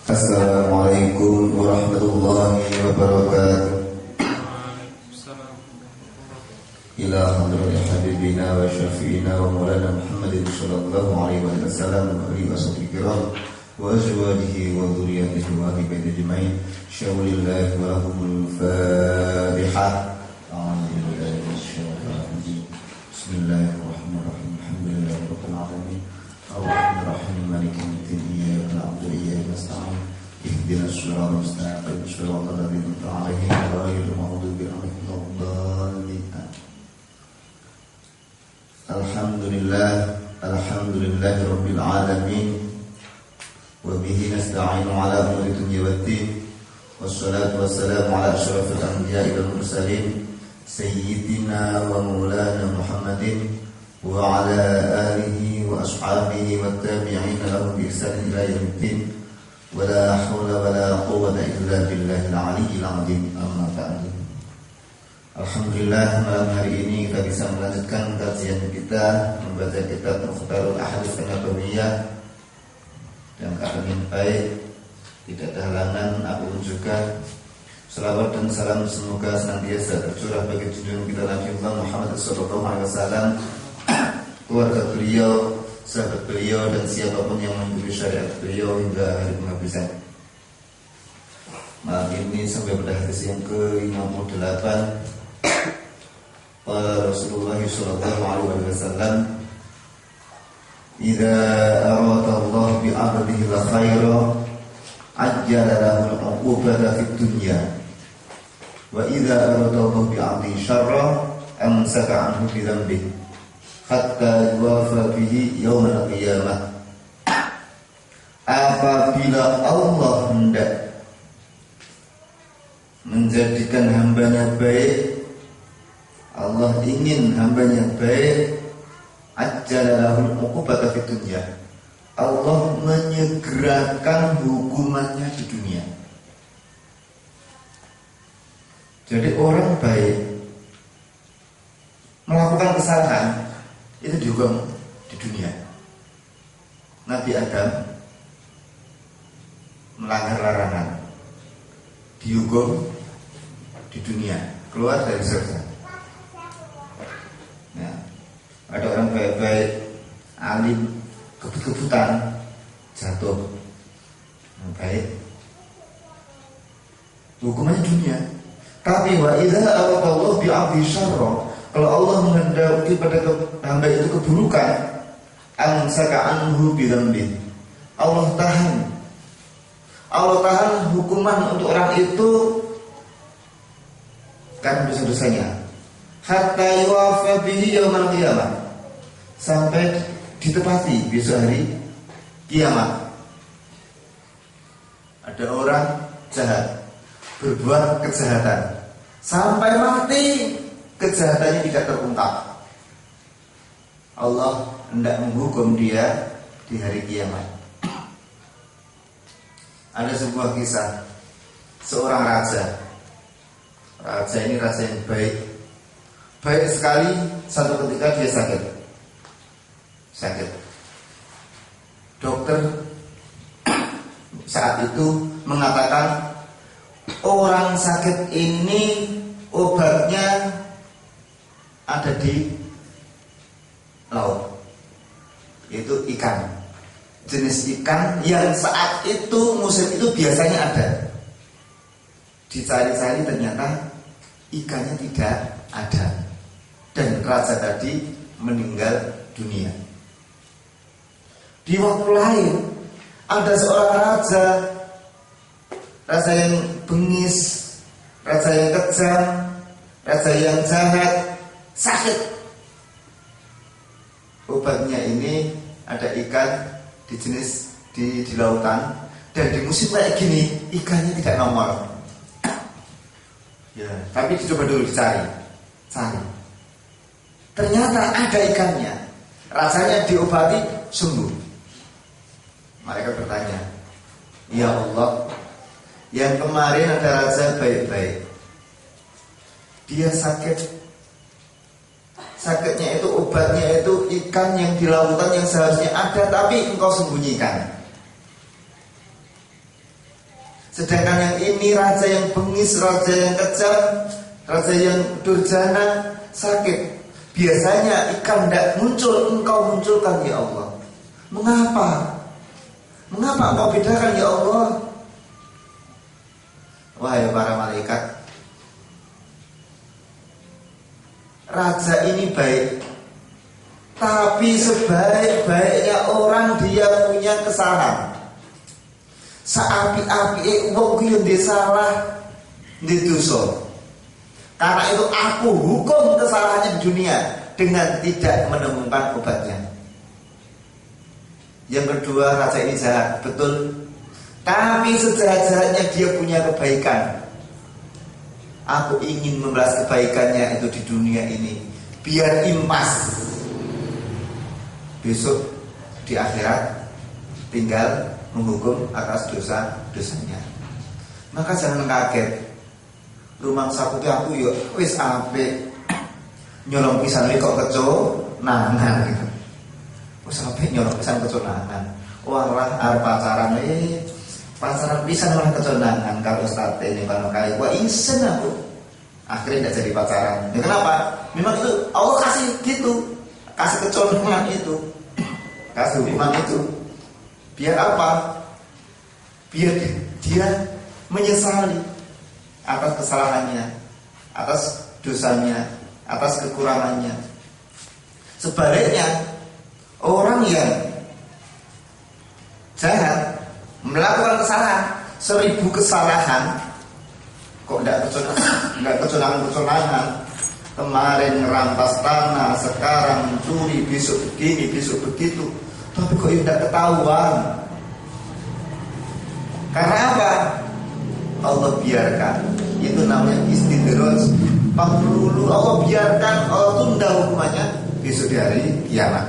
Assalamualaikum warahmatullahi wabarakatuh. Ila hadrati habibina wa syafi'ina wa maulana Muhammadin sallallahu alaihi wasallam wa alihi washabihi kiram wa azwajihi wa dhurriyyatihi wa ahli baiti ajma'in. Syaulillahi wa lahumul Fatihah. Bismillahirrahmanirrahim. Alhamdulillahi rabbil alamin. Ar-Rahmanir Rahim. Maliki yaumiddin. Iyyaka na'budu wa iyyaka nasta'in. Ihdinas siratal mustaqim. Siratal ladzina an'amta 'alaihim ghairil maghdubi 'alaihim waladdallin. Alhamdulillahi rabbil alamin. Wa bihi nasta'inu 'ala umuri dunya waddin. Wassalatu wassalamu 'ala asyrafil anbiya'i wal mursalin. Sayyidina wa maulana Muhammadin wa ala alihi wa ashabihi wa tabi'ina lahum bi ihsan ila yaumiddin. Wa la hawla wa la quwwata illa billahil aliyyil azim. Amma ba'du. Alhamdulillah, malam hari ini kita bisa melanjutkan kajian kita membaca kitab Mukhtarul Ahadits An-Nabawiyah. Dan keadaan baik, tidak ada halangan, aku juga selawat dan salam semoga senantiasa tercurah bagi junjungan kita Nabi Muhammad SAW, keluarga beliau, sahabat beliau, dan siapapun yang mengikuti syariat beliau hingga hari penghabisan. Malam ini sampai pada hadis yang ke-58. Rasulullah SAW, "Idza arada Allah bi 'abdihi la khaira, ajjala lahu al-'uqubata fid dunya. Wa idza aradahu bi'abdi syarra amsaka anhu bi dhanbihi hatta yuwafa bihi yaumil qiyamah." Apabila Allah hendak menjadikan hambanya baik, Allah ingin hambanya baik, ajjala lahu al-'uqubata fid dunya, Allah menyegerakan hukumannya di dunia. Jadi orang baik melakukan kesalahan itu dihukum di dunia. Nabi Adam melanggar larangan, dihukum di dunia, keluar dari surga. Nah, ada orang baik-baik, alim, kebut-kebutan, jatuh, baik, hukumannya dunia. Tapi wa idza aradallahu bi'abdi syarra, kalau Allah menghendaki pada hamba itu keburukan, amsaka anhu bi dzambi, Allah tahan hukuman untuk orang itu karena dosa-dosanya, hatta yuwafa bihi yaumil qiyamah, sampai ditepati besok hari kiamat. Ada orang jahat berbuat kejahatan sampai mati, kejahatannya tidak terungkap, Allah hendak menghukum dia di hari kiamat. Ada sebuah kisah seorang raja. Raja ini raja yang baik sekali. Satu ketika dia sakit. Dokter saat itu mengatakan orang sakit ini obatnya ada di laut, yaitu ikan, jenis ikan yang saat itu musim itu biasanya ada. Dicari-cari ternyata ikannya tidak ada, dan raja tadi meninggal dunia. Di waktu lain ada seorang raja yang bengis, raja yang kejam, raja yang jahat, sakit. Obatnya ini ada ikan di jenis di lautan, dan di musim kayak gini ikannya tidak nongol. Ya, tapi dicoba dulu cari. Ternyata ada ikannya. Rasanya diobati sembuh. Mereka bertanya, "Ya Allah, yang kemarin ada raja baik-baik, dia sakitnya itu obatnya itu ikan yang di lautan yang seharusnya ada, tapi engkau sembunyikan. Sedangkan yang ini raja yang bengis, raja yang kejam, raja yang durjana, sakit. Biasanya ikan tidak muncul, engkau munculkan ya Allah. Mengapa? Mengapa engkau bedakan ya Allah? Wahai para malaikat, raja ini baik, tapi sebaik-baiknya orang dia punya kesalahan. Saapi-api wong kuwi ndek salah, ndek dosa. Karena itu aku hukum kesalahannya di dunia dengan tidak menemukan obatnya. Yang kedua, raja ini jahat, betul. Tapi sejahat-jahatnya dia punya kebaikan. Aku ingin membalas kebaikannya itu di dunia ini, biar impas. Besok di akhirat tinggal menghukum atas dosa-dosanya. Maka jangan kaget. Rumah saku aku yo wis apik. Nyolong pisan kok keconangan gitu. Wis apik nyolong pisan keconangan. Wah lah arep pacaran pacaran pisan malah keconangan kalau ustaz ini barang kali. Wah isen aku. Akhirnya tidak jadi pacaran. Ya kenapa? Memang itu Allah kasih gitu. Kasih keconangan itu. Kasih hukuman itu. Biar apa? Biar dia menyesali atas kesalahannya, atas dosanya, atas kekurangannya. Sebaliknya, orang yang jahat melakukan kesalahan, 1000 kesalahan, kok tidak keconangan, kemarin ngerampas tanah, sekarang mencuri, besok begini, besok begitu. Tapi kok tidak ketahuan? Karena apa? Allah biarkan. Itu namanya istidraj. Dulu Allah biarkan, Allah tunda hukumannya besok di hari kiamat.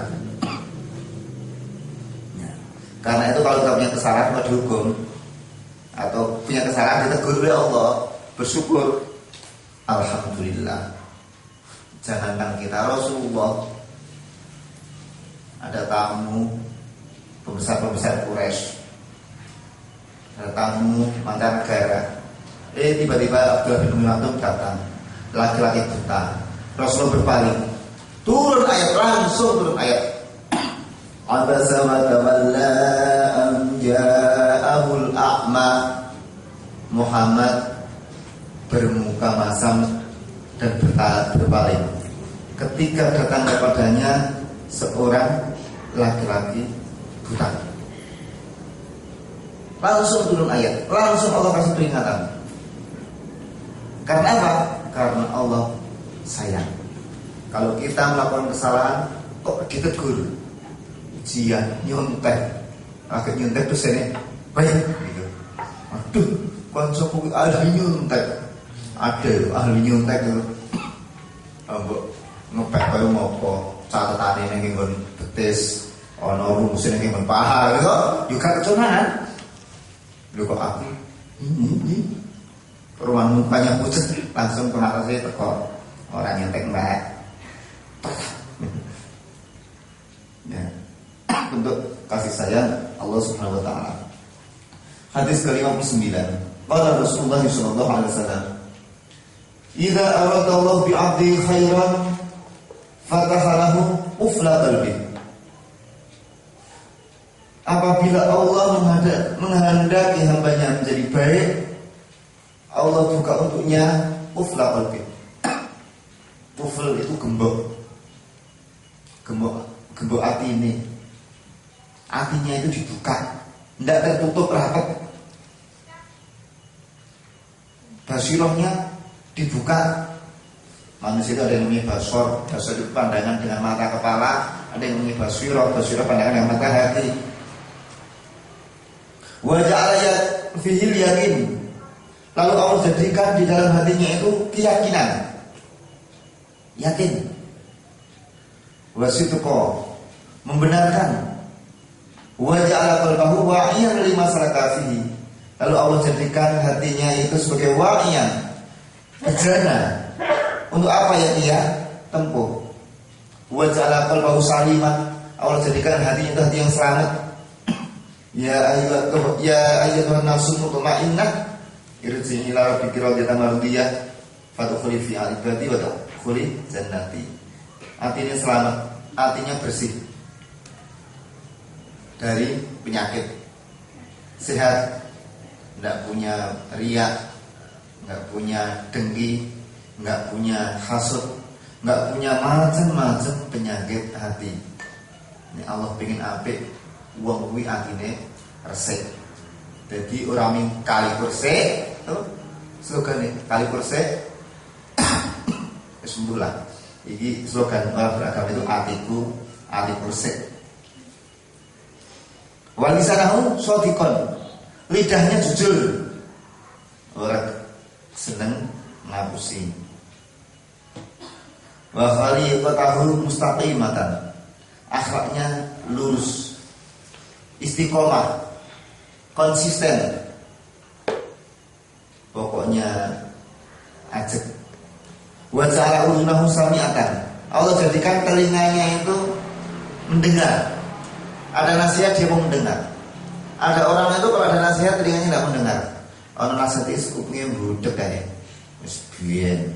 Karena itu kalau kita punya kesalahan kita dihukum, atau punya kesalahan ditegur oleh Allah, bersyukur, alhamdulillah. Jangankan kita, Rasulullah ada tamu pembesar-pembesar Quraisy, ada tamu mancanegara. Tiba-tiba Abdullah bin Umi Maktum datang, laki-laki buta. Rasulullah berpaling, turun ayat, langsung turun ayat. Abasa wa tawalla an ja'ahul a'ma. Muhammad bermuka masam dan berpaling ketika datang kepadanya seorang laki-laki buta. Langsung turun ayat, langsung Allah kasih peringatan. Karena apa? Karena Allah sayang. Kalau kita melakukan kesalahan kok ditegur, ujian, nyontek, agak nyontek terus ini baik gitu. Aduh, koncoku ahli nyontek, ada ahli nyontek itu. Ambok ngepek kaya ngopo, catatane ning nggon betis, ana rumusine ning nggon paha gitu. Juga keconangan. Lho kok aku ini ruang mukanya pucet, langsung kena rasanya teko orang nyentek mbak. Ya, untuk kasih sayang Allah Subhanahu wa taala. Hadis ke-59. Qala Rasulullah sallallahu alaihi wasallam, "Idza arada Allah bi 'abdi khairan fataha lahu ufla qalbi." Apabila Allah menghendaki hambanya menjadi baik, Allah buka untuknya ufla qalbi. Ufl itu gembok hati ini. Hatinya itu dibuka, tidak tertutup rapat. Basirohnya dibuka. Manusia itu ada yang namanya basor itu pandangan dengan mata kepala, ada yang namanya basiroh pandangan dengan mata hati. Wa ja'ala fihil yakin. Lalu Allah jadikan di dalam hatinya itu keyakinan. Yakin. Wa sidqa, membenarkan. Wa ja'ala qalbahu wa'iyan lima salakafihi. Lalu Allah jadikan hatinya itu sebagai wa'iyan, bejana untuk apa yang ia tempuh. Wa ja'ala qalbahu saliman. Allah jadikan hatinya itu hati yang selamat. Ya ayyuhan nafsul mutmainnah irji'i ila rabbiki radiyatan mardiyah fadkhuli fi ibadi wa tadkhuli jannati. Artinya selamat, artinya bersih dari penyakit, sehat, tidak punya riak, nggak punya dengki, nggak punya hasud, nggak punya macam-macam penyakit hati. Ini Allah pengen apik, wong kuwi atine resik. Jadi orang yang kali persik, slogan kali persik, sembuhlah. Ini slogan orang beragama itu ati persik. Walisanahu shadiqon, lidahnya jujur, orang seneng ngapusi. Wa khaliqatahu mustaqimatan, akhlaknya lurus, istiqomah, konsisten, pokoknya ajak. Wa ja'ala udhunahu sami'atan, Allah jadikan telinganya itu mendengar. Ada nasihat dia mau mendengar. Ada orang itu kalau ada nasihat telinganya tidak mendengar. Ono nasihat itu kupingnya budek kayak wis biyen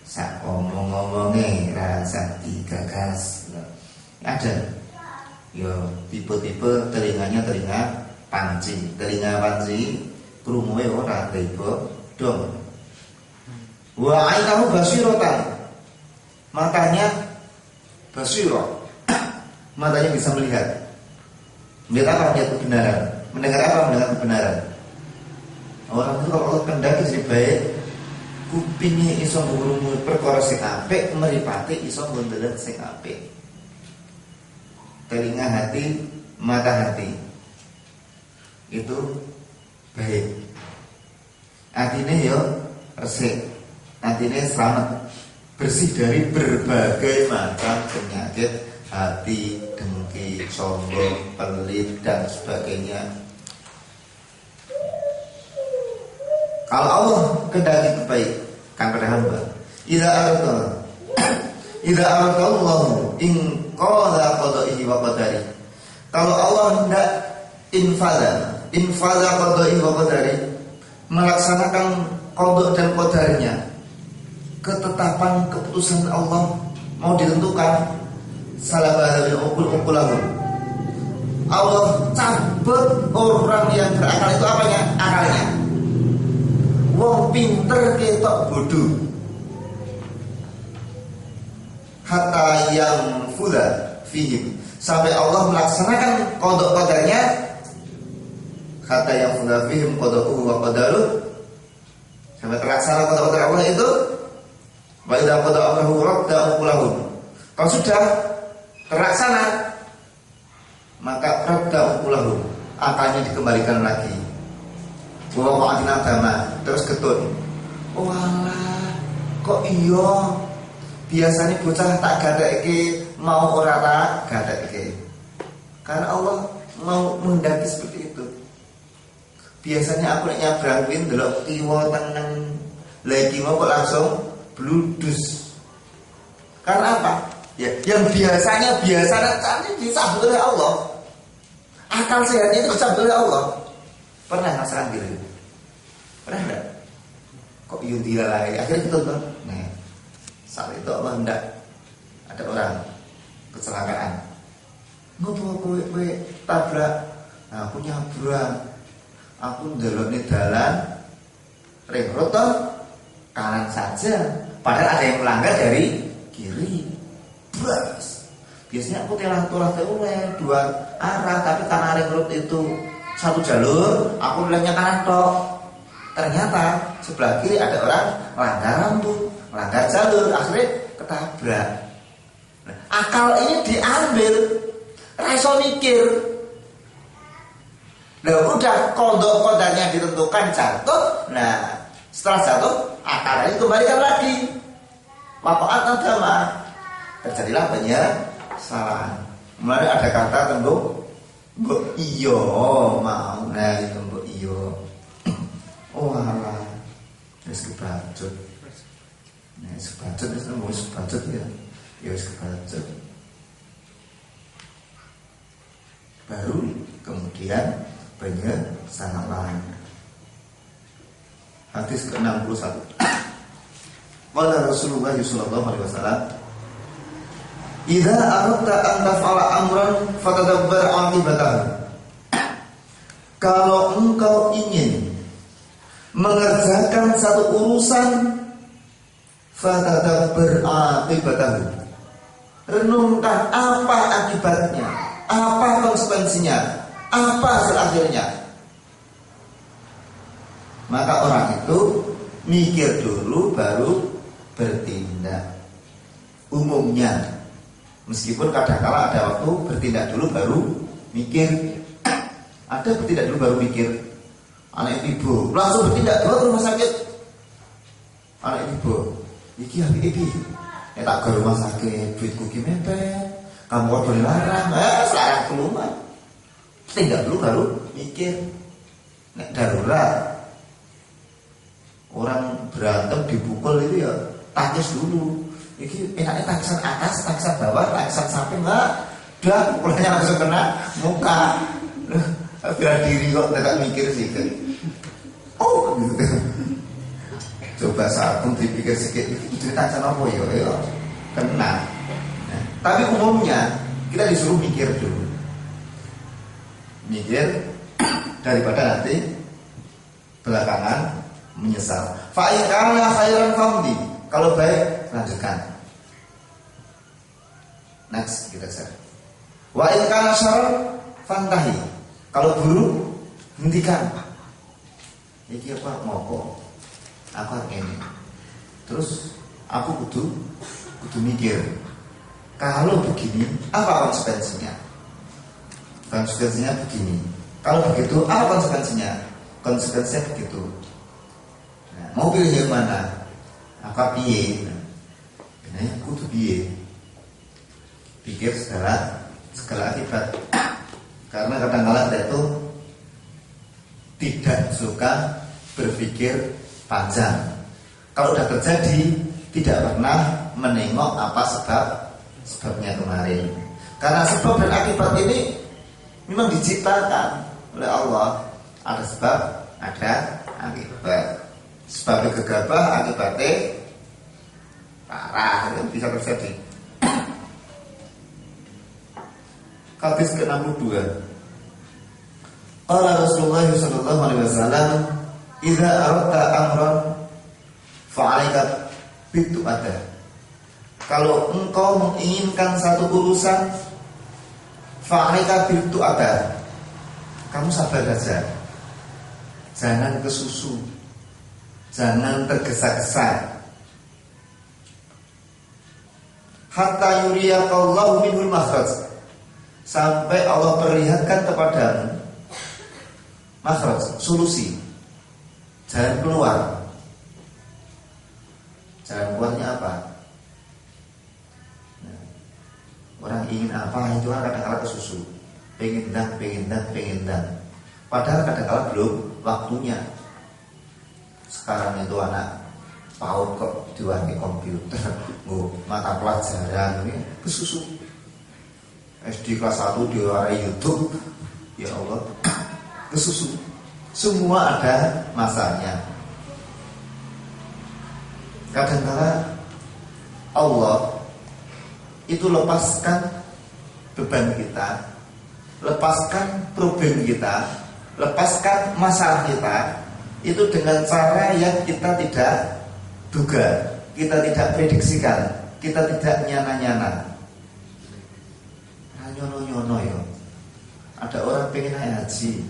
sak omong-omonge rasa digagas. Ada yo tipe-tipe telinganya telinga panci krunguhe ora tipe dong. Wa ainahu basiratan, matanya basirah, matanya bisa melihat. Melihat apa? Melihat kebenaran. Mendengar apa? Mendengar kebenaran. Orang itu kalau Allah kendaki jadi baik, kupingnya iso ngrungu perkara sing apik, mripate iso ndelok sing apik. Telinga hati, mata hati itu baik. Artinya yo resik, artinya selamat, bersih dari berbagai macam penyakit hati, dengki, sombong, pelit dan sebagainya. Kalau Allah kendaki kebaikan pada hamba, idza aradallahu in qala qada'ihi wa qadari. Kalau Allah hendak infada qada'ihi wa qadari, melaksanakan qada dan qadarnya, ketetapan keputusan Allah mau ditentukan, salah bahasa ukulahum, Allah cabut orang yang berakal itu apanya? Akalnya. Wong pinter ketok bodoh. Hatta yang fuda fihim, sampai Allah melaksanakan qada qadarnya. Hatta yang fuda fihim qada'uhu wa qadaruh, sampai terlaksana qada qadar Allah itu. Wa idza qada amruhu radda uqulahum, kalau sudah terlaksana maka radda uqulahum, akalnya dikembalikan lagi. Wa wa'adina dama, terus ketun. Oh alah, kok iya biasanya bocah tak gadeke mau ora tak gadeke. Karena Allah mau mendaki seperti itu. Biasanya aku nek nyabrang kuwi ndelok kiwa tengen, lagi mau kok langsung bludus. Karena apa? Ya, yang biasanya tadi disambut oleh Allah. Akal sehatnya itu disambut oleh Allah. Pernah ngerasakan gitu? Pernah enggak? Kok yudhila lagi? Akhirnya kita tuh, nah, saat itu Allah hendak ada orang kecelakaan. Ngopo kowe tabrak? Nah, aku nyabrang. Aku ndelokne dalan ring road kanan saja. Padahal ada yang melanggar dari kiri. Bas. Biasanya aku telah dua arah, tapi karena ring road itu satu jalur, aku bilangnya kanan tok. Ternyata sebelah kiri ada orang melanggar lampu, melanggar jalur, akhirnya ketabrak. Nah, akal ini diambil, rasa mikir. Nah, udah kodok-kodoknya ditentukan jatuh. Nah, setelah jatuh, akalnya dikembalikan lagi. Wafaat agama, terjadilah penyesalan. Mulai ada kata tembok mbok iyo mau, nah itu mbok iyo. Oh alah, wis kebacut. Nah, kebacut wis wis kebacut ya. Ya wis kebacut. Baru kemudian penyesalan. Hadis ke-61. Qala Rasulullah sallallahu alaihi wasallam, "Idza aradta an taf'ala amran fatadabbar 'aqibatahu." Kalau engkau ingin mengerjakan satu urusan, fatadabbar 'aqibatahu. Renungkan apa akibatnya, apa konsekuensinya, apa hasil akhirnya. Maka orang itu mikir dulu baru bertindak. Umumnya, meskipun kadang-kala ada waktu bertindak dulu baru mikir. Ada bertindak dulu baru mikir. Anak ibu langsung bertindak dulu ke rumah sakit. Anak ibu, iki ibu, ya tak ke rumah sakit, duitku ki mepet. Kamu kok boleh larang? Larang keluar. Tindak dulu baru mikir. Nek darurat, orang berantem dipukul itu ya tangkis dulu. Iki enaknya tangisan atas, tangisan bawah, tangisan samping enggak. Udah pukulannya langsung kena muka. Biar diri kok tidak mikir sih kan. Oh gitu. Coba sabun dipikir sedikit, itu tangisan apa ya? Kena. Nah, tapi umumnya kita disuruh mikir dulu. Mikir daripada nanti belakangan menyesal. Fa in kana khairan famdi. Kalau baik lanjutkan. Next kita share. Wa in kana syarran fantahi. Kalau buruk hentikan. Iki apa ngopo? Aku ini. Terus aku kudu mikir. Kalau begini, apa konsekuensinya? Konsekuensinya begini. Kalau begitu, apa konsekuensinya? Konsekuensinya begitu. Nah, mau pilih yang mana? Apa piye? Nah, aku tuh piye? Pikir segala akibat. Karena kadang-kadang kita itu tidak suka berpikir panjang. Kalau sudah terjadi, tidak pernah menengok apa sebabnya kemarin. Karena sebab dan akibat ini memang diciptakan oleh Allah. Ada sebab, ada akibat. Sebabnya gegabah, akibatnya parah, itu bisa terjadi. Hadis ke-62. Qala Rasulullah sallallahu alaihi wasallam, "Idza aradta amran fa'alika bitu'ata." Kalau engkau menginginkan satu urusan, fa'alika bitu'ata. Kamu sabar saja. Jangan kesusu. Jangan tergesa-gesa. Hatta yuriyaqallahu minhul makhraj. Sampai Allah perlihatkan kepadamu makhraj, solusi, jalan keluar. Jalan keluarnya apa? Nah, orang ingin apa itu kan kadang-kadang kesusu, pengen dan. Padahal kadang-kadang belum waktunya. Sekarang itu anak PAUD kok diwani komputer, mata pelajaran ini kesusu. SD kelas 1 diwarai YouTube, ya Allah, kesusu. Semua ada masanya. Kadang-kadang Allah itu lepaskan beban kita, lepaskan problem kita, lepaskan masalah kita, itu dengan cara yang kita tidak duga, kita tidak prediksikan, kita tidak nyana-nyana. Nyono-nyono ya. Ada orang pengen naik haji,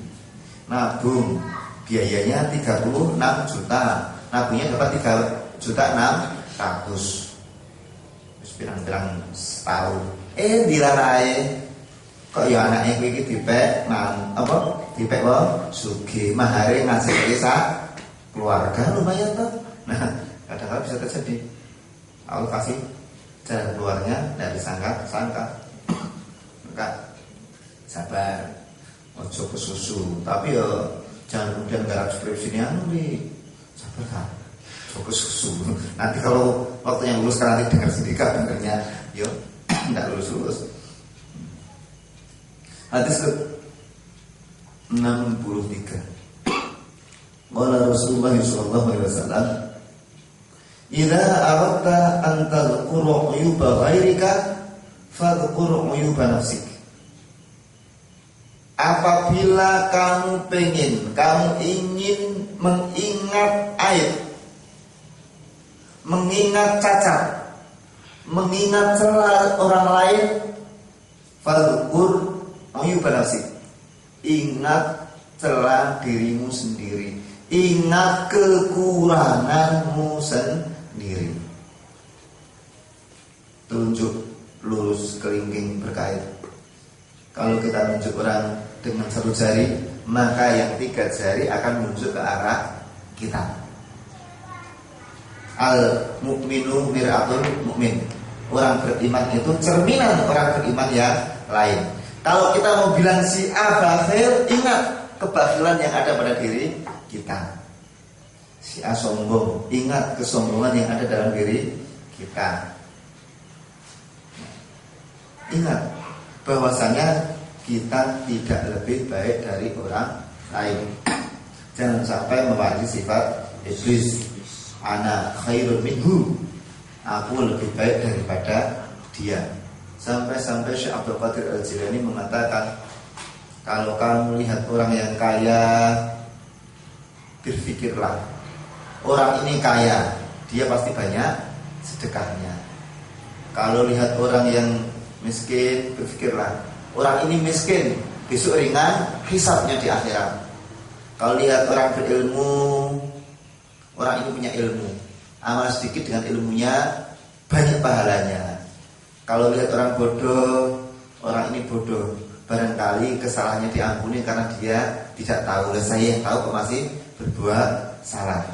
nabung, biayanya 36 juta, nabungnya dapat 3.600.000. Terus pirang-pirang setahun. Dilarai kok ya anaknya kuwi iki dipek dipek wae sugih, mahare ngasilke sak keluarga lumayan toh. Nah, kadang-kadang bisa terjadi. Allah kasih jalan keluarnya dari sangka. Enggak, sabar, ojo kesusu. Tapi ya jangan kemudian garap skripsinya sabar kan, ojo kesusu. Nanti kalau waktunya lulus kan nanti dengar sendiri kan dengarnya, yo enggak lulus. Hadis ke 63. Qala Rasulullah sallallahu alaihi wasallam, "Idza aradta an tadhkura 'uyuba ghairika fadhkur 'uyuba nafsik." Apabila kamu ingin mengingat aib, mengingat cacat, mengingat celah orang lain, fadhkur 'uyuba nafsik. Ingat celah dirimu sendiri, ingat kekuranganmu sendiri. Tunjuk lurus kelingking berkait. Kalau kita menunjuk orang dengan satu jari, maka yang 3 jari akan menunjuk ke arah kita. Al-mu'minu mir'atul mu'min. Orang beriman itu cerminan orang beriman yang lain. Kalau kita mau bilang si A bakhil, ingat kebakhilan yang ada pada diri kita. Si A sombong, ingat kesombongan yang ada dalam diri kita. Ingat bahwasanya kita tidak lebih baik dari orang lain. Jangan sampai mewarisi sifat iblis. Ana khairun minhu. Aku lebih baik daripada dia. Sampai-sampai Syekh Abdul Qadir Al-Jilani mengatakan, kalau kamu lihat orang yang kaya, berpikirlah, orang ini kaya, dia pasti banyak sedekahnya. Kalau lihat orang yang miskin, berpikirlah, orang ini miskin, besok ringan hisabnya di akhirat. Kalau lihat orang berilmu, orang ini punya ilmu, amal sedikit dengan ilmunya banyak pahalanya. Kalau lihat orang bodoh, orang ini bodoh, barangkali kesalahannya diampuni karena dia tidak tahu. Lah saya yang tahu kok masih berbuat salah.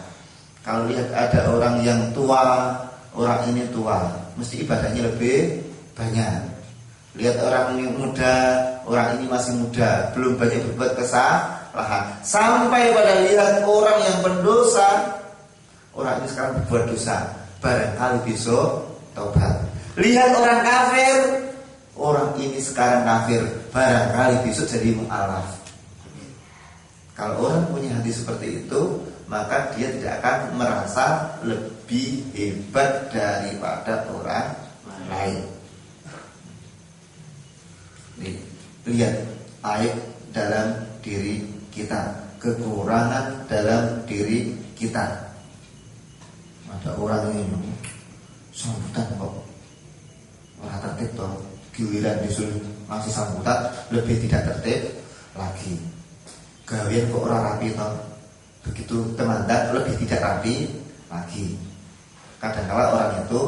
Kalau lihat ada orang yang tua, orang ini tua, mesti ibadahnya lebih banyak. Lihat orang ini muda, orang ini masih muda, belum banyak berbuat kesalahan. Sampai pada lihat orang yang pendosa, orang ini sekarang berbuat dosa, barangkali besok taubat. Lihat orang kafir, orang ini sekarang kafir, barangkali besok jadi mu'alaf. Kalau orang punya hati seperti itu, maka dia tidak akan merasa lebih hebat daripada orang lain. Lihat aib dalam diri kita, kekurangan dalam diri kita. Ada orang ini sambutan kok ora tertib toh, giliran disuruh ngasih sambutan lebih tidak tertib lagi. Gawean kok ora rapi toh, begitu temandan lebih tidak rapi lagi. Kadang-kala orang itu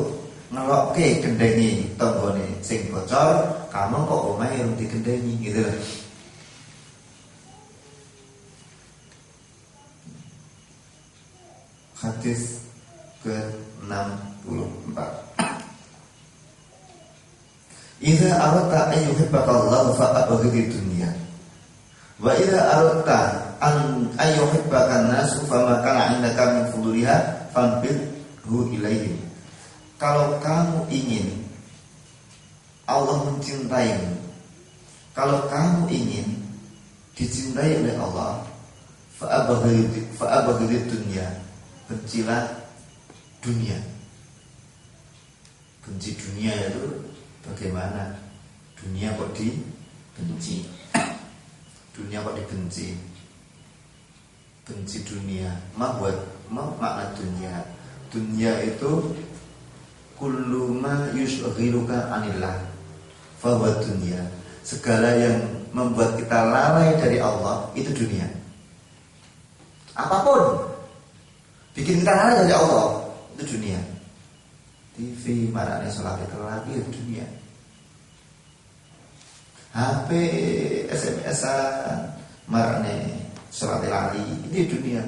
ngelokke gendengi tonggone sing bocor, kamu kok omahe yang digendengi gitu loh. Hadis ke-64. Idza aradta an yuhibbaka Allah fa'abghid dunya. Wa idza aradta an yuhibbaka an-nas fa ma kana 'indaka min fuduliha fanbidhu ilaihim. Kalau kamu ingin Allah mencintaimu, kalau kamu ingin dicintai oleh Allah, fa'abghid dunya, bencilah dunia. Benci dunia itu bagaimana? Dunia kok dibenci? Dunia kok dibenci? Benci dunia. Makna dunia. Dunia itu kullu ma yushghiluka anillah fahuwa dunia. Segala yang membuat kita lalai dari Allah itu dunia. Apapun bikin kita lalai dari Allah itu dunia. TV, marane sholat itu lagi itu dunia. HP, SMS-an, marane sholat lali itu dunia.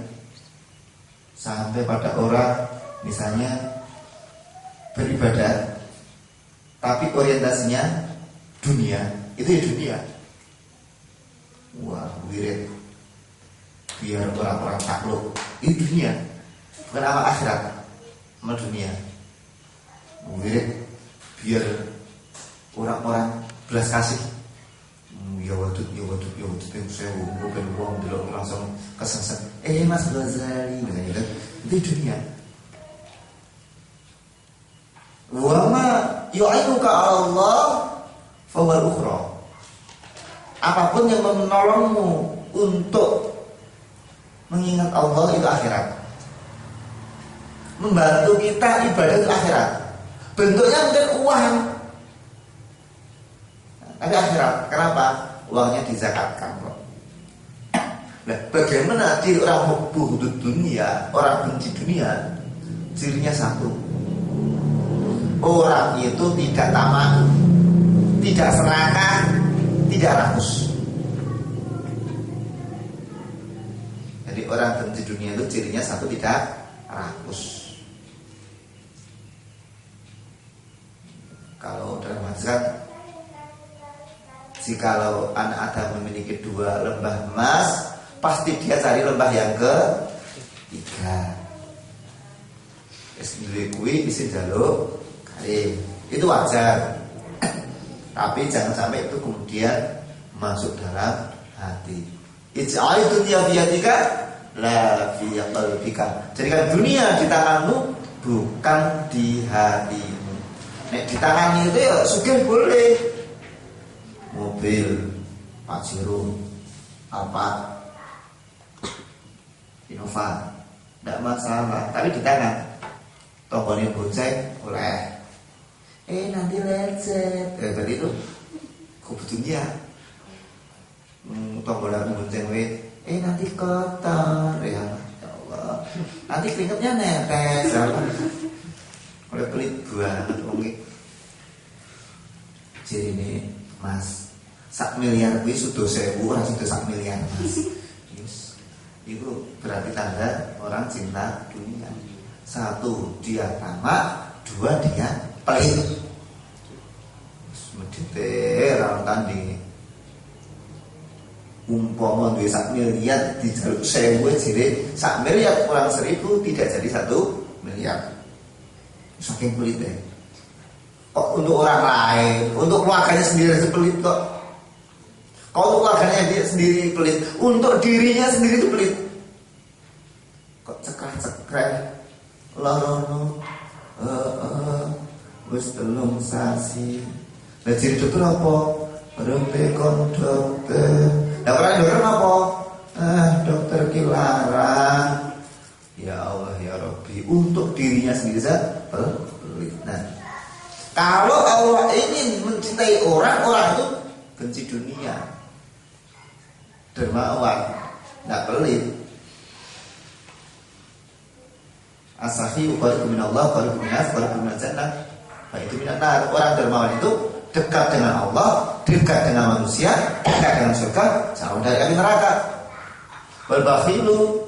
Sampai pada orang misalnya beribadah tapi orientasinya dunia, itu ya dunia. Wah, wirid biar orang-orang takluk, itu dunia. Bukan amal akhirat, amal dunia. Wirid biar orang-orang belas kasih, Ya wadud yang saya bukan uang dulu langsung kesasar. Mas Ghazali misalnya kan, itu dunia. Wa ma yu'inuka 'ala Allah fa wal ukhra. Apapun yang menolongmu untuk mengingat Allah itu akhirat. Membantu kita ibadah itu akhirat. Bentuknya mungkin uang, tapi akhirat. Kenapa? Uangnya dizakatkan kok. Nah, bagaimana di orang hubbu dunia, orang benci dunia, cirinya satu. Orang itu tidak tamak, tidak serakah, tidak rakus. Jadi orang benci dunia itu cirinya satu, tidak rakus. Kalau dalam hadis kan, jikalau anak Adam memiliki 2 lembah emas, pasti dia cari lembah yang ketiga. Sendiri kui isi jaluk kali itu wajar, tapi jangan sampai itu kemudian masuk dalam hati. Ij'al dunya biyadika la fi qalbika. Jadikan dunia di tanganmu, bukan di hatimu. Nek di tangan itu ya sugih boleh, mobil, Pajero, Alphard, Innova, tidak masalah. Tapi di tangan, tombolnya goceng oleh. Nanti lecet. Tadi itu kebetulannya tombolnya goceng nanti kotor ya Allah. Nanti keringetnya netes. Oleh pelit banget wong. Jadi ini Mas, 1 miliar kuwi sudah 1000 ora sudah 1 miliar Mas. Yes. Itu berarti tanda orang cinta dunia. 1, dia tamak, 2, dia pelit. Medite ra tanding. Umpama duwe 1 miliar dijaluk 1000 jere 1 miliar kurang 1000 tidak jadi 1 miliar. Saking pelitnya. Kok untuk orang lain, untuk keluarganya sendiri pelit kok. Kalau untuk keluarganya dia sendiri pelit, untuk dirinya sendiri itu pelit. Kok cekrek-cekrek, lorono, wis 3 sasi. Lah jadi dokter apa? Rempe kon dokter. Lah orang dokter apa? Dokter kilarang. Ya Allah ya Rabbi, untuk dirinya sendiri saja pelit. Nah, kalau Allah ingin mencintai orang itu benci dunia, dermawan, tidak pelit. As-sahihu qaribu minallah, qaribu minas, qaribu minal jannah, fa itu minan nar. Orang dermawan itu dekat dengan Allah, dekat dengan manusia, dekat dengan surga, jauh dari api neraka. Wal bakhilu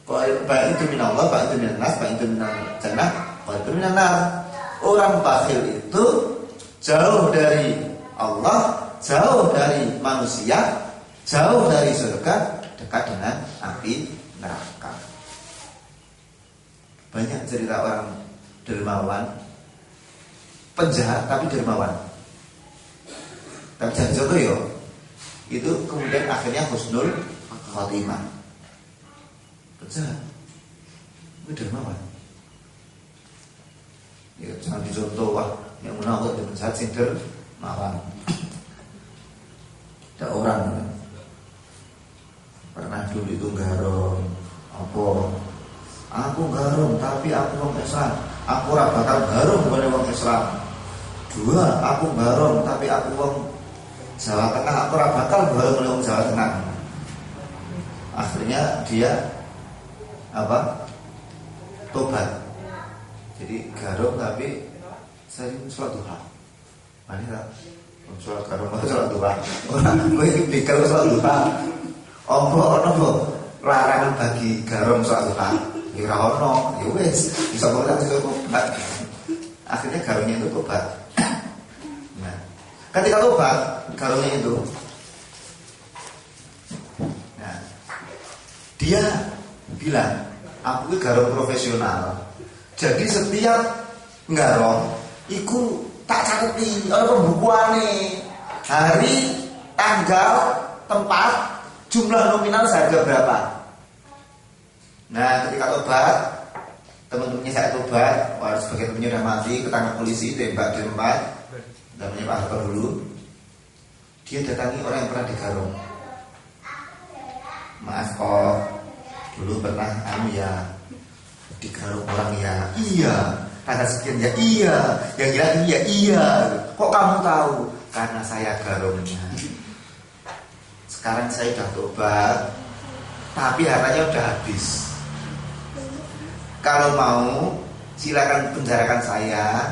baik itu minallah, baik itu minan nas, baik itu minal jannah, baik itu minan nar. Orang bakhil itu jauh dari Allah, jauh dari manusia, jauh dari surga, dekat dengan api neraka. Banyak cerita orang dermawan, penjahat tapi dermawan. Tapi jangan contoh yo, itu kemudian akhirnya husnul khotimah. Penjahat, itu dermawan. Ya, jangan dicontoh wah yang menawar di penjahat sing dermawan. Ada orang pernah dulu itu garong apa? Aku garong tapi aku wong Islam. Aku ora bakal garong kepada wong Islam. 2, aku garong tapi aku wong Jawa Tengah. Aku ora bakal garong kepada wong Jawa Tengah. Akhirnya dia tobat. Jadi garong tapi sering sholat duha. Mari tak sholat garong atau sholat duha. Orang gue itu begal sholat duha. Ono larangan bagi garong sholat duha. Ya ono, ya wes bisa boleh bisa tobat. Akhirnya garongnya itu tobat. Nah, ketika tobat garongnya itu, nah dia bilang, aku itu garong profesional. Jadi setiap garong iku tak cateti ana pembukuane hari tanggal, tempat, jumlah nominal seharga berapa. Nah ketika tobat, teman-temannya saya tobat, sebagai temannya udah mati, ketangkap polisi, tembak di tempat, namanya Pak Harto dulu. Dia datangi orang yang pernah digarong. Maaf kok, dulu pernah ya digarong orang ya, iya. Tanggal sekian ya iya, yang bilang iya iya. Kok kamu tahu? Karena saya garongnya. Sekarang saya udah tobat, tapi hartanya udah habis. Kalau mau silakan penjarakan saya,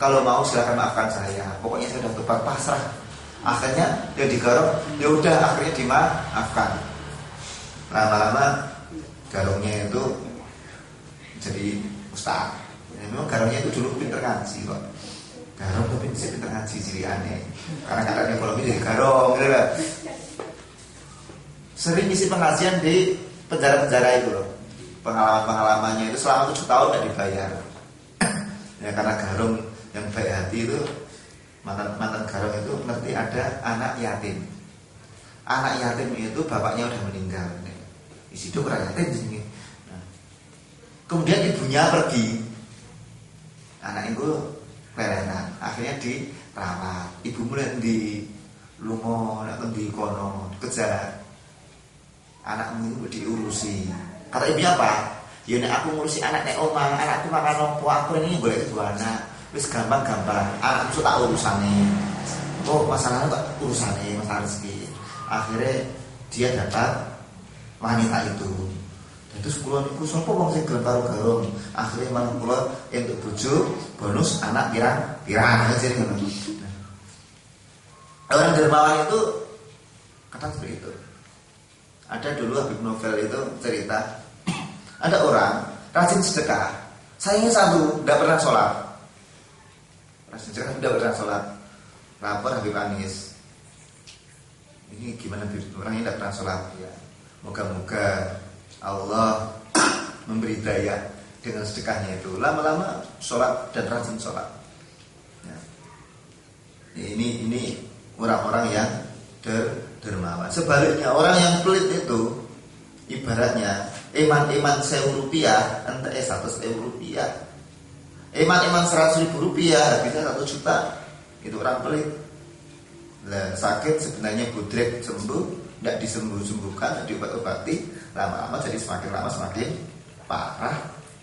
kalau mau silakan maafkan saya. Pokoknya saya udah tobat, pasrah. Akhirnya dia digarong, ya udah akhirnya dimaafkan. Lama-lama garongnya itu jadi ustaz. Ya, memang garongnya itu dulu pinter ngaji kok. Garong tapi pinter ngaji jadi aneh. Karena keadaan ekonomi jadi garong gitu lah. Sering isi pengajian di penjara-penjara itu loh. Pengalaman-pengalamannya itu selama 7 tahun tidak dibayar. Ya karena garong yang baik hati itu, mantan garong itu ngerti ada anak yatim. Anak yatim itu bapaknya udah meninggal. Isi itu kurang yatim sini. Nah, kemudian ibunya pergi. Anak itu kelelehan. Akhirnya dirawat. Ibu mulai di lungo, di kono, kejar. Anakmu diurusi. Kata ibunya apa? Ya nek aku ngurusi anak nek omah, anakku makan opo, aku ini golek dua anak. Wis gampang-gampang. Anakku tak urusane. Oh, masalahnya tak urusane, masalah rezeki. Akhirnya dia dapat wanita itu. Terus kula niku sapa wong sing gelem karo garong. Akhirnya malah kula entuk bojo bonus anak pirang-pirang jadi ngono. Orang dermawan itu kata seperti itu. Ada dulu Habib Novel itu cerita, ada orang rajin sedekah, sayangnya satu, tidak pernah sholat. Rajin sedekah tidak pernah sholat. Lapor Habib Anis, ini gimana orang ini tidak pernah sholat ya. Moga-moga Allah memberi daya dengan sedekahnya itu. Lama-lama sholat dan rajin sholat ya. Ini orang-orang yang dermawan. Sebaliknya orang yang pelit itu ibaratnya iman-iman 1.000 rupiah, entah 100.000 rupiah, iman-iman 100.000 rupiah, bisa 1 juta. Itu orang pelit. Lah sakit sebenarnya budrek sembuh, tidak disembuh-sembuhkan, diobat-obati, lama-lama jadi semakin lama semakin parah.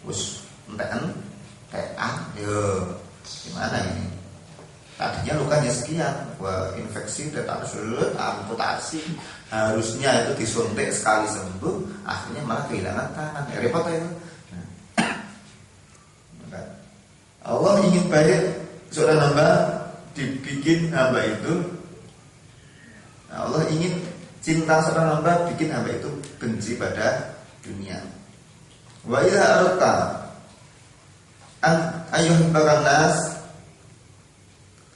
Wus enten tean, yo gimana ini? Tadinya lukanya sekian, wah infeksi dan harus amputasi, harusnya itu disuntik sekali sembuh, akhirnya malah kehilangan tangan. Ya, repot itu. Nah, Allah ingin baik seorang hamba, dibikin hamba itu. Nah, Allah ingin cinta seorang hamba, bikin hamba itu benci pada dunia. Wa idza aradta an ayyuhibbakan nas,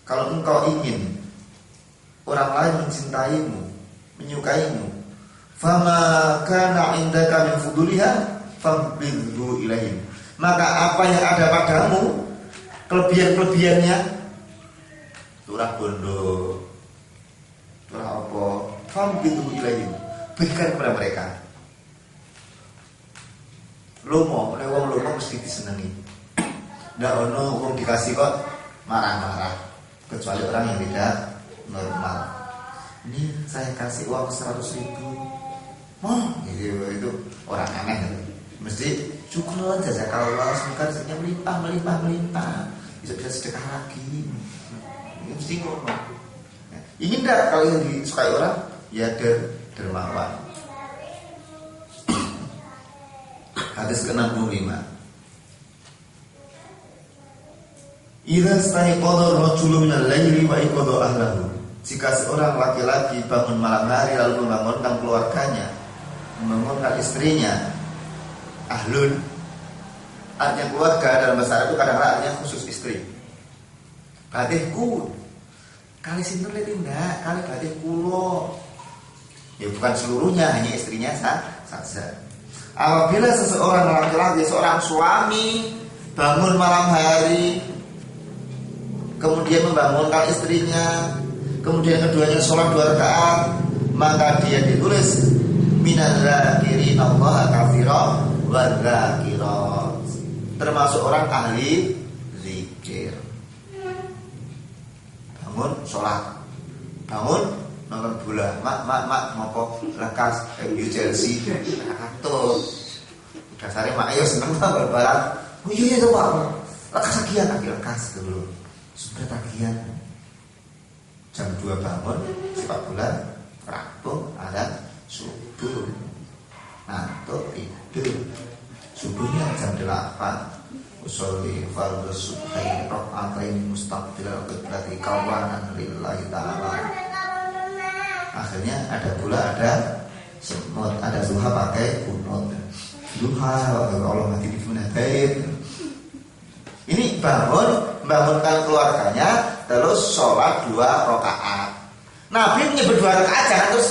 kalau engkau ingin orang lain mencintaimu, menyukaimu, fama kana indaka min fuduliha fambidhu ilaihim, maka apa yang ada padamu kelebihan-kelebihannya, turah bondo, turah apa, fambidhu ilaihim, berikan kepada mereka. Lomo, nek wong lomo mesti disenengi. Ndak ono wong dikasih kok marah-marah. Kecuali orang yang tidak normal. Ini saya kasih uang 100.000. Oh, itu orang aneh. Mesti syukur jazakallah, semoga rezekinya melimpah. Bisa sedekah lagi. Ini mesti ngono. Ingin enggak kalau yang disukai orang? Ya dermawan. Hadis ke-65. Idza staiqadha ar-rajulu minal laili wa iqadha ahlahu. Jika seorang laki-laki bangun malam hari lalu membangunkan keluarganya, membangunkan istrinya, ahlun, artinya keluarga dalam bahasa Arab itu kadang-kadang artinya khusus istri. Badihku, kali sinten le tindak, kali badih kulo. Ya bukan seluruhnya, hanya istrinya saja. Apabila seseorang laki-laki, seorang suami bangun malam hari, kemudian membangunkan istrinya, kemudian keduanya sholat 2 rakaat, maka dia ditulis minaz zakirin Allah katsira wa dzakirat, termasuk orang ahli zikir. Bangun sholat, bangun nonton bola, mak ngopo lekas MU Chelsea atau dasarnya mak ayo seneng banget bal-balan. Oh iya itu Pak, lekas tagihan lekas dulu sudah tagihan. Jam 2 bangun sepak bola, rampung ada subuh, ngantuk tidur. Subuhnya jam 8 usolli fardhu subhi rakaatain mustaqbilal qiblati kawanan lillahi ta'ala. Akhirnya ada semut, ada duha pakai kunut. Duha Allah mati di baik. Ini bangunkan keluarganya, terus sholat 2 rakaat. Nabi menyebut 2 rakaat, jangan terus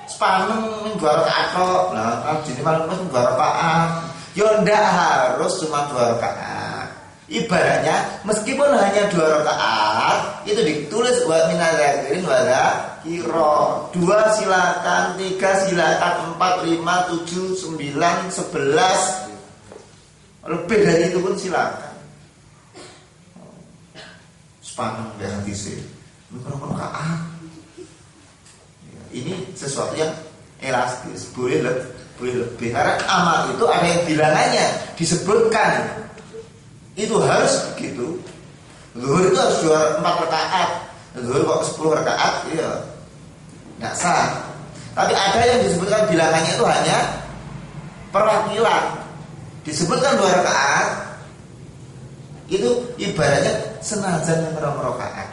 sepaneng 2 rakaat kok. Nah, jadi malam 2 rakaat. Ya ndak harus cuma 2 rakaat. Ibaratnya meskipun hanya 2 rakaat, itu ditulis wa minaz zakirin wa dzakira. 2 silakan, 3 silakan, 4, 5, 7, 9, 11. Lebih dari itu pun silakan. Sepaneng ya hadis. Berapa rakaat? Ini sesuatu yang elastis, boleh lebih. Karena amal itu ada yang bilangannya, disebutkan. Itu harus begitu. Zuhur itu harus 4 rakaat. Zuhur kok 10 rakaat, iya nggak sah. Tapi ada yang disebutkan bilangannya itu hanya perwakilan. Disebutkan 2 rakaat, itu ibaratnya senajan yang rakaat.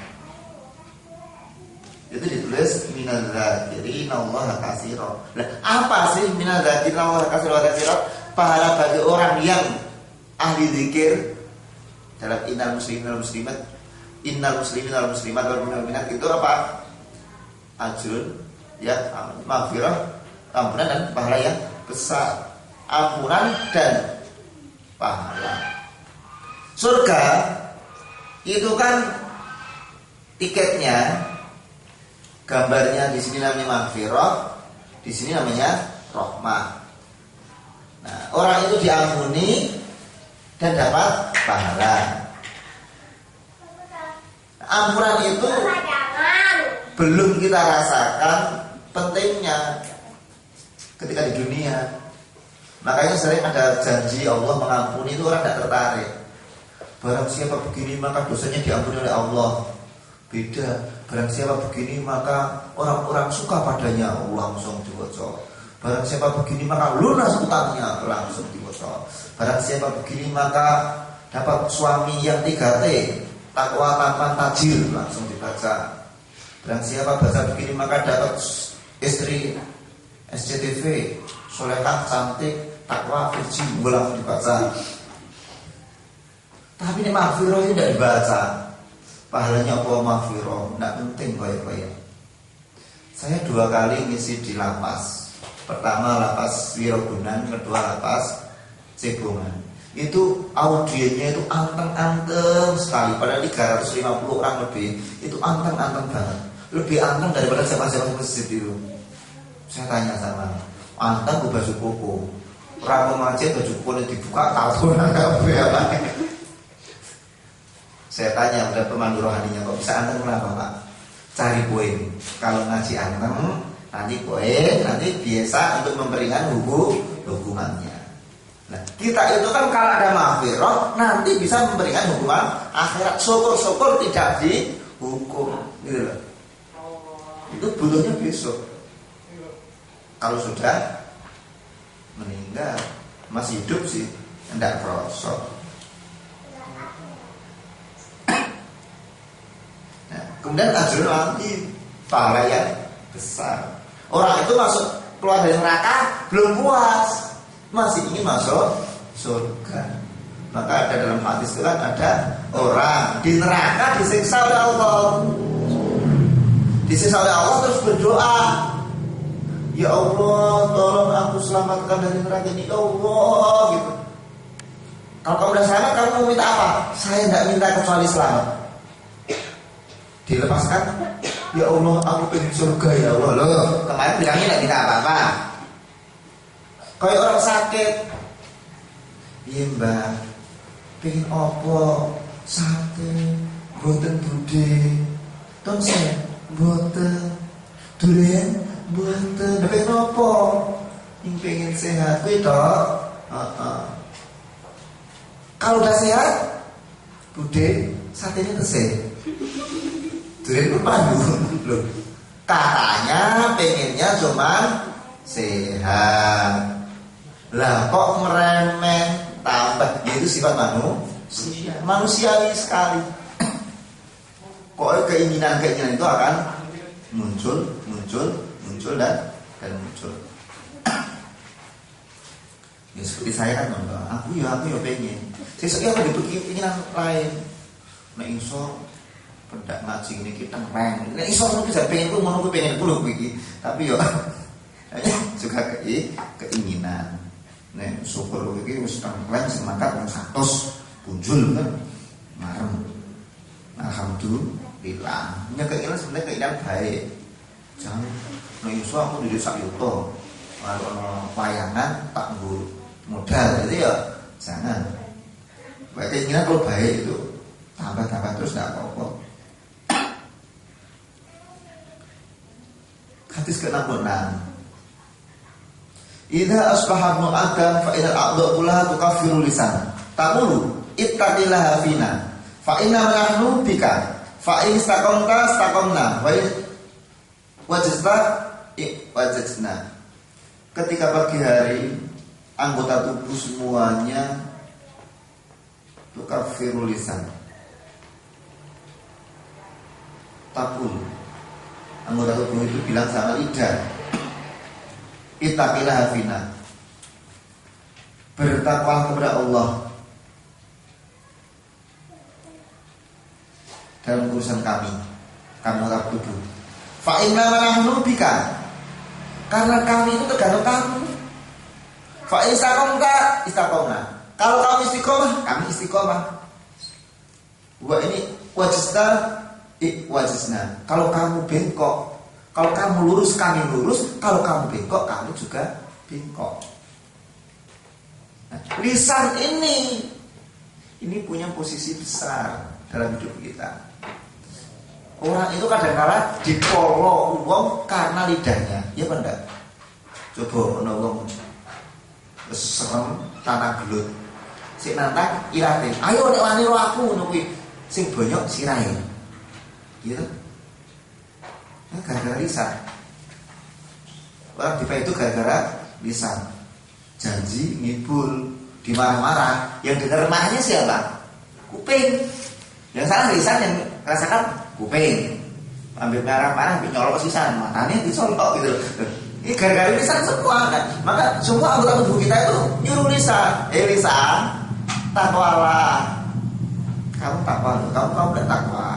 Itu ditulis minaz zakirin Allah katsira. Nah, apa sih minaz zakirin Allah katsira? Pahala bagi orang yang ahli zikir. Dalam innal muslimin wal muslimat wal mu'minat itu apa? Ajrun ya, maghfirah, ampunan dan pahala yang besar. Ampunan dan pahala. Surga itu kan tiketnya, gambarnya di sini namanya maghfirah, di sini namanya rahmah. Nah, orang itu diampuni dan dapat pahala. Ampunan itu belum kita rasakan pentingnya ketika di dunia. Makanya sering ada janji Allah mengampuni, itu orang tidak tertarik. Barang siapa begini maka dosanya diampuni oleh Allah. Beda. Barang siapa begini maka orang-orang suka padanya, langsung diwaca. Barang siapa begini maka lunas utangnya, langsung diwaca. Barang siapa begini maka dapat suami yang 3T, takwa tampan tajir, langsung dibaca. Barang siapa baca begini maka dapat istri SCTV, solehah, cantik, takwa, virgin, langsung dibaca. Tapi ini maghfirah ini tidak dibaca. Pahalanya apa maghfirah? Tidak penting baik-baik. Saya 2 kali ngisi di lapas. Pertama lapas Wirogunan, kedua lapas Cegongan. Itu audiennya itu anteng-anteng sekali. Padahal 350 orang lebih. Itu anteng-anteng banget. Lebih anteng daripada siapa-siapa masjid itu. Saya tanya sama anteng gue baju koko, ramu macet baju koko dibuka tahu apa. Saya tanya pada pemandu rohaninya, kok bisa anteng kenapa Pak? Cari poin. Kalau ngaji anteng, nanti poin, nanti biasa untuk memperingan hukumannya. Nah, kita itu kan kalau ada maghfirah, nanti bisa memberikan hukuman akhirat. Syukur-syukur tidak dihukum, gitu loh. Itu butuhnya besok. Kalau sudah meninggal, masih hidup sih, tidak prosok. Nah, kemudian ajrul azim, pahala yang besar. Orang itu masuk keluar dari neraka belum puas, masih ingin masuk surga. Maka ada dalam hadis itu kan ada orang di neraka disiksa oleh Allah. Disiksa oleh Allah terus berdoa, ya Allah tolong aku selamatkan dari neraka ini, ya Allah gitu. Kalau kamu udah selamat, kamu mau minta apa? Saya tidak minta kecuali selamat. Dilepaskan Ya Allah, aku pengen surga ya Allah. Loh, kemarin bilangnya enggak kita apa-apa. Kayak orang sakit. Iya Mbak, pengen apa? Sakit, boten bude. Tonsel, boten. Durian, boten. Pengen apa? Yang pengen sehat, toh. Kalau udah sehat, bude, satenya tesih. Durian pandu. Loh, katanya pengennya cuma sehat. Lah kok meremeh, tambah itu sifat manusiawi sekali. Kok keinginan itu akan muncul dan muncul. Ya seperti saya kan aku ya pengen. Sesuk aku keinginan lain. Nek iso pendak ngaji ini kita ngereng. Nek iso aku bisa pengen ku ngono ku pengen ku lho iki. Tapi yo juga keinginan. Nek syukur iki wis ngereng semangat wong 100 punjul kan. Marem. Alhamdulillah. Nek keinginan sebenarnya keinginan baik. Jangan nek iso aku di sak yuto. Kalau wayangan tak nggo modal gitu ya. Jangan. Keinginan kalau baik itu tambah terus enggak apa-apa. Hadis ke-66. Idza asbaha ibnu Adam fa inal a'dha kullaha tukaffiru lisan. Taqulu ittaqillaha fina. Fa inna nahnu bika. Fa in istaqamna wa wajadna. Ketika pagi hari anggota tubuh semuanya tukaffiru lisan. Taqulu anggota tubuh itu bilang sama lidah, ittaqillaha fina, bertakwa kepada Allah dalam urusan kami anggota tubuh. Fa inna nahnu bika, karena kami itu tergantung kamu. Fa istaqomna, kalau kamu istiqomah, kami istiqomah. Wa ini wajisna. Kalau kamu bengkok, kalau kamu lurus, kami lurus. Kalau kamu bengkok, kami juga bengkok. Nah, lisan ini punya posisi besar dalam hidup kita. Orang itu kadang-kadang dipolo uang karena lidahnya, ya benar. Coba menolong serem tanah gelut, sing nantang irate. Ayo nek wani ro aku ngono kuwi, sing bonyok sirahe. Gitu. Nah, gara-gara lisan. Orang kita itu gara-gara lisan. Janji ngibul, dimarah-marah. Yang dengar marahnya siapa? Kuping. Yang salah lisan, yang rasakan kuping. Ambil marah-marah, nyolok sisan, matanya dicolok gitu. Ini gara-gara lisan semua kan. Maka semua anggota tubuh kita itu nyuruh lisan. Lisan, takwalah. Kamu takwa, kamu tidak takwa.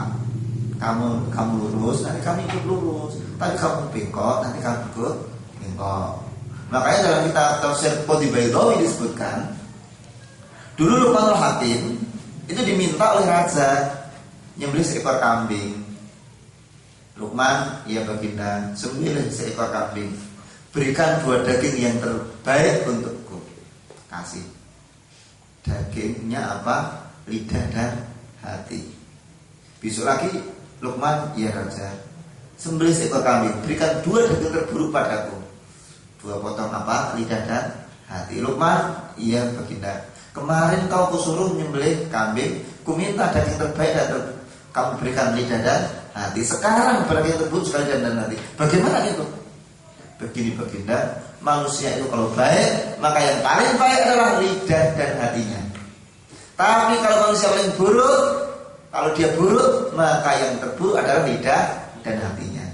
Kamu lurus, nanti kami ikut lurus. Tapi kamu bengkok, nanti kami ikut bengkok. Makanya dalam kitab tafsir Qutbi Baidawi disebutkan, dulu Luqmanul Hakim itu diminta oleh raja nyembelih seekor kambing. Luqman, ya baginda, sembelih seekor kambing. Berikan 2 daging yang terbaik untukku. Kasih. Dagingnya apa? Lidah dan hati. Besok lagi Luqman, ya raja, sembelih seekor kambing, berikan 2 daging terburuk padaku. 2 potong apa? Lidah dan hati. Luqman, iya baginda, kemarin kau kusuruh menyembelih kambing, ku minta daging terbaik dan kamu berikan lidah dan hati. Sekarang daging terburuk sekali dan hati. Bagaimana itu? Begini baginda, manusia itu kalau baik, maka yang paling baik adalah lidah dan hatinya. Tapi kalau manusia paling buruk, kalau dia buruk, maka yang terburuk adalah lidah dan hatinya.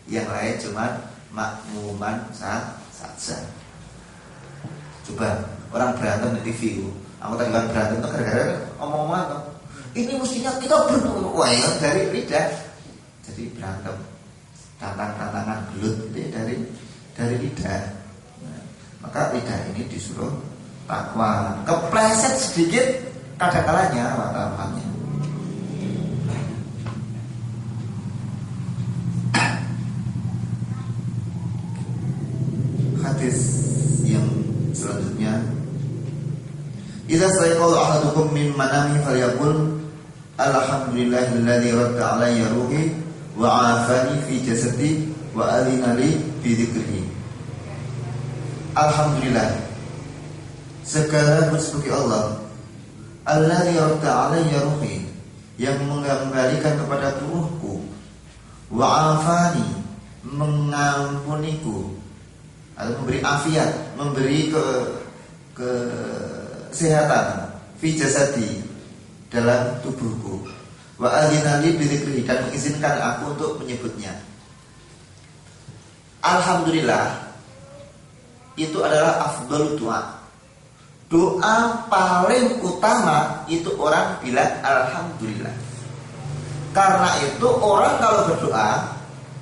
Yang lain cuma makmuman saja. Coba orang berantem di TV, anggota dewan berantem itu gara-gara omong-omongan tuh. Ini mestinya kita berdua dari lidah. Jadi berantem, tantangan gelut itu dari lidah. Nah, maka lidah ini disuruh takwa. Kepleset sedikit, kadang-kalanya rata-ratanya. Idza sayqadha ahadukum min manamihi falyaqul alhamdulillahilladzi radda alayya ruhi wa 'afani fi jasadi wa adina li bi dzikrihi. Alhamdulillah, segala puji bagi Allah, alladzi radda alayya ruhi, yang mengembalikan kepada tubuhku, wa 'afani, mengampuniku atau memberi afiat, memberi kesehatan fi jasadi, dalam tubuhku, wa adzina li bi dzikrihi, dan mengizinkan aku untuk menyebutnya. Alhamdulillah itu adalah afdhalud doa. Doa paling utama itu orang bilang alhamdulillah. Karena itu orang kalau berdoa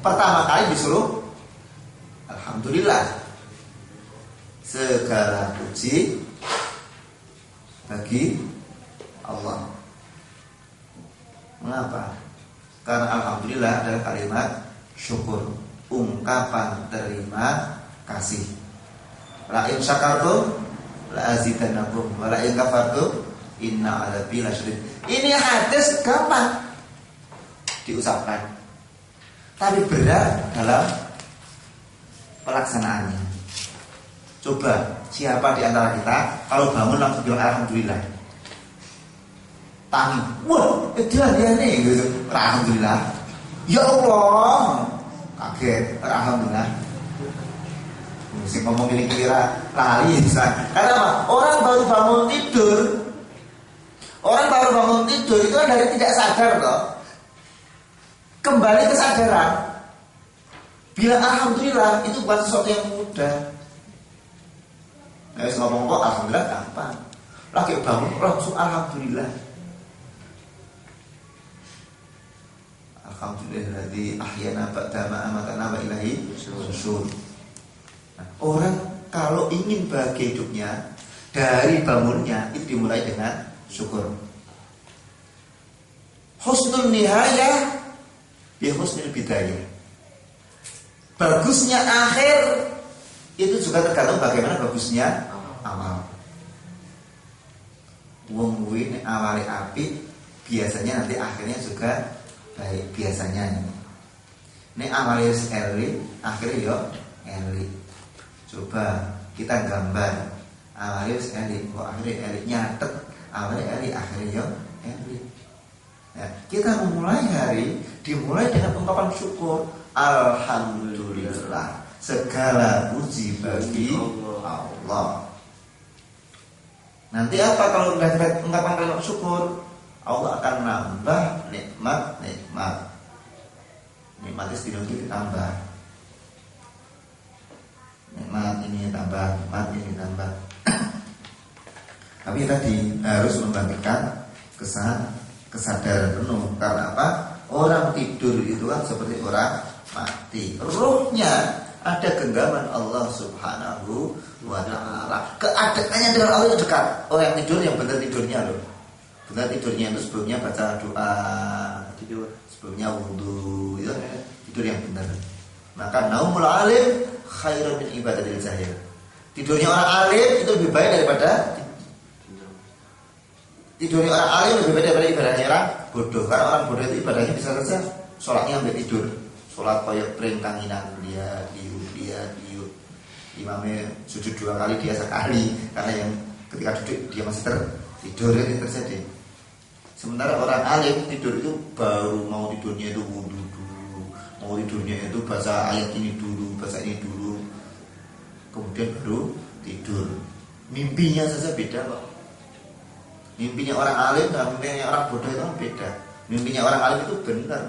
pertama kali disuruh alhamdulillah. Segala puji bagi Allah. Mengapa? Karena alhamdulillah adalah kalimat syukur, ungkapan terima kasih. La in syakartum la azidannakum wa la in kafartum inna 'adzabi lasyadid. Ini hadis gampang diucapkan, tapi berat dalam pelaksanaannya. Coba siapa di antara kita kalau bangun langsung bilang alhamdulillah? Tangi, wah, dia nih gitu. Alhamdulillah. Ya Allah, kaget. Alhamdulillah. Mesti ngomong ini kira lali misalnya. Karena apa? Orang baru bangun tidur. Orang baru bangun tidur itu kan dari tidak sadar toh. Kembali kesadaran. Bilang alhamdulillah itu bukan sesuatu yang mudah. Nah, ngomong kok alhamdulillah gampang. Lagi bangun langsung alhamdulillah. Alhamdulillahilladzi ahyana ba'da ma amatana wa ilaihi nusyur. Nah, orang kalau ingin bahagia hidupnya dari bangunnya itu dimulai dengan syukur. Husnul nihayah bi husnil bidayah. Bagusnya akhir itu juga tergantung bagaimana bagusnya awal. Wong kuwi nek awale apik biasanya nanti akhirnya juga baik biasanya. Nek awale wis elik, akhirnya yo elik. Coba kita gambar awale wis elik, kok akhirnya elik nyatet, awale elik, akhirnya yo elik. Nah, kita memulai hari dimulai dengan ungkapan syukur. Alhamdulillah, segala puji bagi Allah. Nanti apa kalau udah kita ungkapan kalimat syukur? Allah akan nambah nikmat. Nikmatnya sedikit ditambah. Nikmat ini tambah, nikmat ini tambah. Tapi tadi harus membangkitkan kesadaran penuh. Karena apa? Orang tidur itu kan seperti orang mati. Ruhnya ada genggaman Allah Subhanahu wa ta'ala. Keadaannya dengan Allah itu dekat. Orang yang tidur yang benar tidurnya loh. Benar tidurnya itu sebelumnya baca doa, tidur, sebelumnya wudu, itu tidur yang benar. Maka naumul alim khairun min ibadatil jahil. Tidurnya orang alim itu lebih baik daripada tidurnya orang alim lebih baik daripada ibadahnya orang bodoh. Karena orang bodoh itu ibadahnya bisa saja sholatnya sampai tidur. Sholat koyok peringkanginan dia diut. Imamnya sujud 2 kali, dia sekali. Karena yang ketika duduk dia masih tidur ini terjadi. Sementara orang alim tidur itu baru mau tidurnya itu wudu dulu, mau tidurnya itu baca ayat ini dulu, baca ini dulu, kemudian baru tidur. Mimpinya saja beda kok. Mimpinya orang alim dan mimpinya orang bodoh itu beda. Mimpinya orang alim itu benar,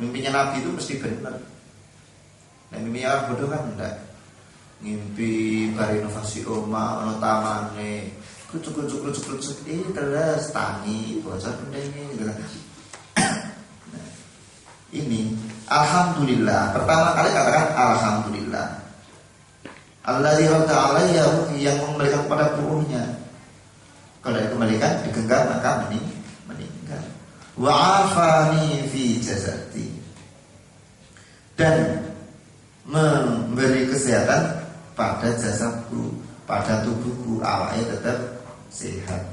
mimpinya Nabi itu mesti benar. Nah mimpinya orang bodoh kan enggak. Mimpi barinovasi oma, ono tamane, kucuk terus tangi bocor pendenge gitu kan. Nah, ini alhamdulillah. Pertama kali katakan alhamdulillah. Alladzi radda alayya yang mengembalikan kepada tubuhnya. Kalau dikembalikan digenggam maka meninggal. Wa afani fi jasadi. Dan memberi kesehatan pada jasadku, pada tubuhku, awalnya tetap sehat.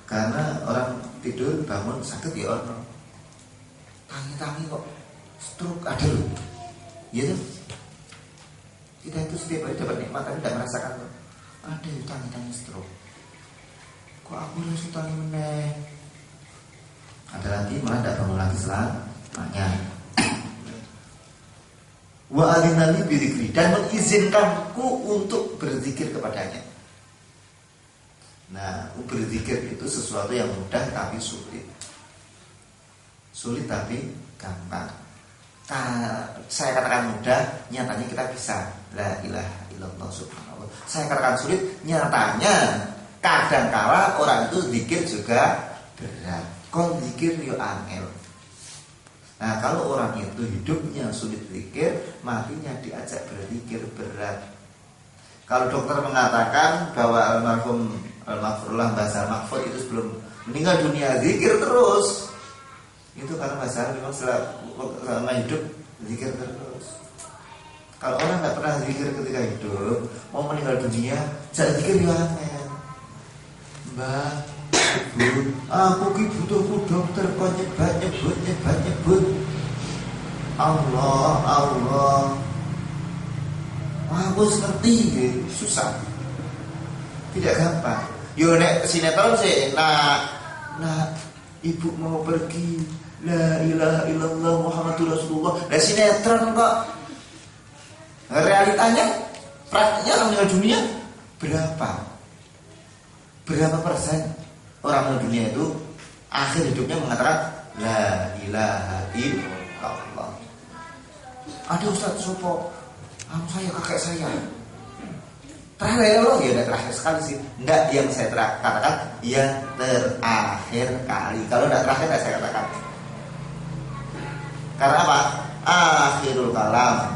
Karena orang tidur bangun sakit ya orang tangi-tangi kok stroke ada loh, gitu. Kita itu setiap hari dapat nikmat tapi tidak merasakan loh. Ada yang tangi-tangi stroke. Kok aku harus tangi meneh? Ada lagi malah tidak bangun lagi selamanya. Wa alinali bidzikri, dan mengizinkanku untuk berzikir kepadanya. Nah, berzikir itu sesuatu yang mudah tapi sulit. Sulit tapi gampang. Saya katakan mudah, nyatanya kita bisa. La ilaha illallah subhanallah. Saya katakan sulit, nyatanya kadangkala orang itu zikir juga berat. Kok zikir yo angel. Nah, kalau orang itu hidupnya sulit zikir, matinya diajak berzikir berat. Kalau dokter mengatakan bahwa almarhum Al-Maghfurullah Bahasa Mahfud itu sebelum meninggal dunia zikir terus, itu karena Bahasa memang selama hidup zikir terus. Kalau orang nggak pernah zikir ketika hidup, mau meninggal dunia, jangan zikir ya angel. Mbak, Bu, aku ki butuh dokter kok nyebut Allah. Aku ngerti gitu, susah. Tidak gampang. Yo nek sinetron sih, nah ibu mau pergi, la ilaha illallah Muhammadur Rasulullah. Nah sinetron kok. Realitanya, praktiknya orang meninggal dunia berapa persen orang meninggal dunia itu akhir hidupnya mengatakan la ilaha illallah. Ada Ustaz Sopo, saya kakek saya. Terakhir loh, ya udah terakhir sekali sih. Enggak yang saya katakan yang terakhir kali. Kalau enggak terakhir saya katakan. Karena apa? Akhirul kalam.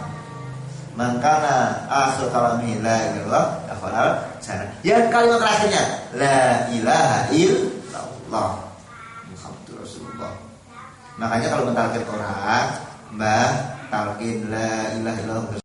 Mangkana akhir kalami la ilallah yaqul jannah. Yang kalimat terakhirnya la ilaha illallah Muhammadur Rasulullah. Makanya kalau mentalkin orang, Mbah, talqin la ilaha illallah